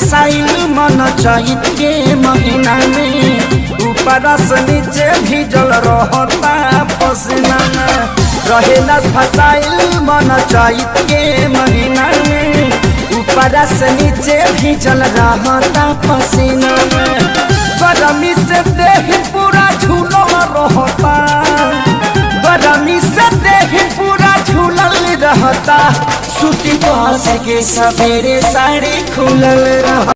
फसाइल मन चैत के महीना में, ऊपर से नीचे भीजल रहता पसीना में। रहेला फसाइल मन चैत के महीना में, ऊपर से नीचे भीजल रहता पसीना में। गरमी से देह पूरा झूलल रहता, गरमी से देह पूरा झूलल रहता। सूती बस के सवेरे साड़ी खुलल रहता।